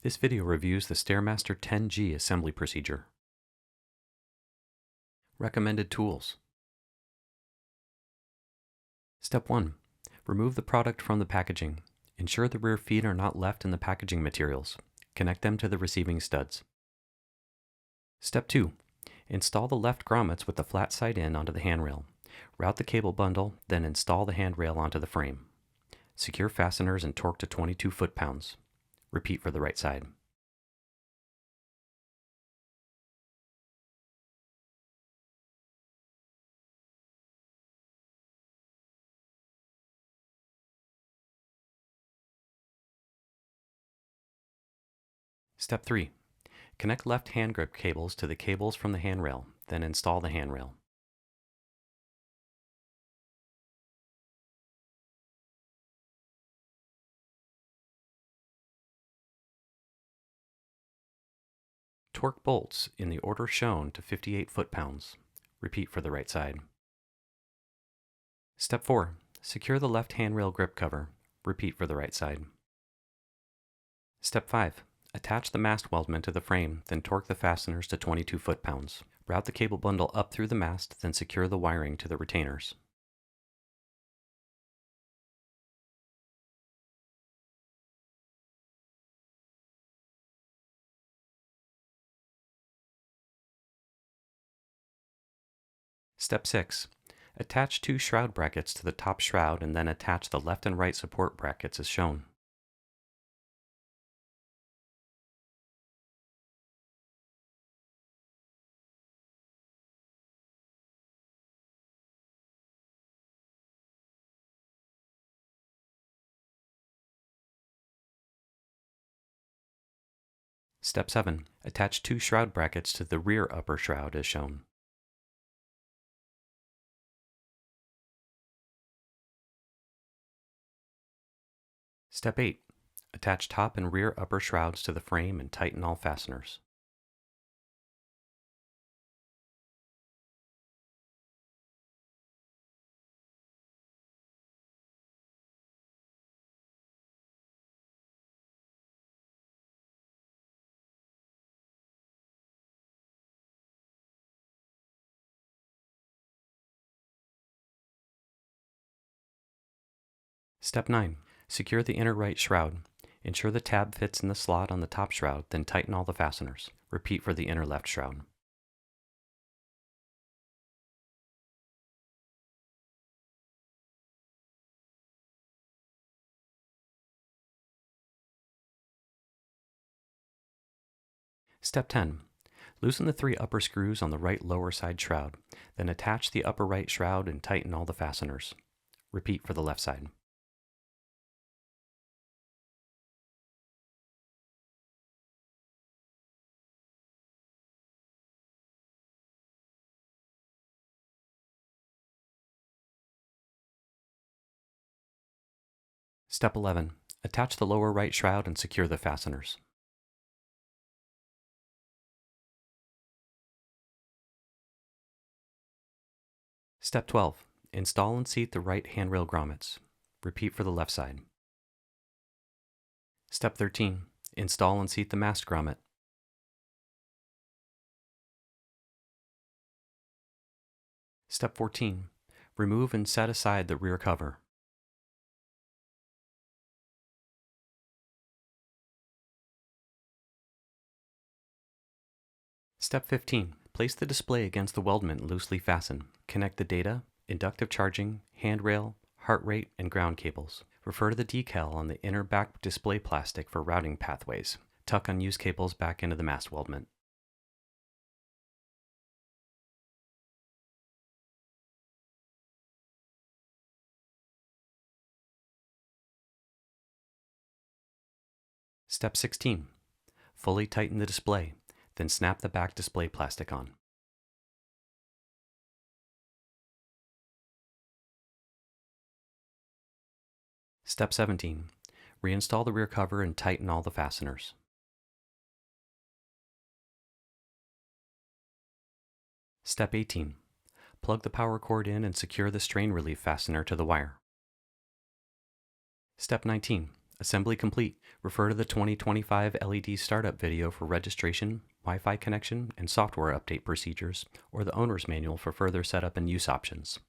This video reviews the StairMaster 10G assembly procedure. Recommended tools. Step 1. Remove the product from the packaging. Ensure the rear feet are not left in the packaging materials. Connect them to the receiving studs. Step 2. Install the left grommets with the flat side in onto the handrail. Route the cable bundle, then install the handrail onto the frame. Secure fasteners and torque to 22 foot-pounds. Repeat for the right side. Step 3. Connect left hand grip cables to the cables from the handrail, then install the handrail. Torque bolts in the order shown to 58 foot-pounds. Repeat for the right side. Step 4. Secure the left handrail grip cover. Repeat for the right side. Step 5. Attach the mast weldment to the frame, then torque the fasteners to 22 foot-pounds. Route the cable bundle up through the mast, then secure the wiring to the retainers. Step 6. Attach 2 shroud brackets to the top shroud and then attach the left and right support brackets as shown. Step 7. Attach 2 shroud brackets to the rear upper shroud as shown. Step 8. Attach top and rear upper shrouds to the frame and tighten all fasteners. Step 9. Secure the inner right shroud. Ensure the tab fits in the slot on the top shroud, then tighten all the fasteners. Repeat for the inner left shroud. Step 10. Loosen the 3 upper screws on the right lower side shroud, then attach the upper right shroud and tighten all the fasteners. Repeat for the left side. Step 11. Attach the lower right shroud and secure the fasteners. Step 12. Install and seat the right handrail grommets. Repeat for the left side. Step 13. Install and seat the mast grommet. Step 14. Remove and set aside the rear cover. Step 15. Place the display against the weldment loosely fastened. Connect the data, inductive charging, handrail, heart rate, and ground cables. Refer to the decal on the inner back display plastic for routing pathways. Tuck unused cables back into the mast weldment. Step 16. Fully tighten the display, then snap the back display plastic on. Step 17. Reinstall the rear cover and tighten all the fasteners. Step 18. Plug the power cord in and secure the strain relief fastener to the wire. Step 19. Assembly complete. Refer to the 2025 LED startup video for registration, Wi-Fi connection, and software update procedures, or the owner's manual for further setup and use options.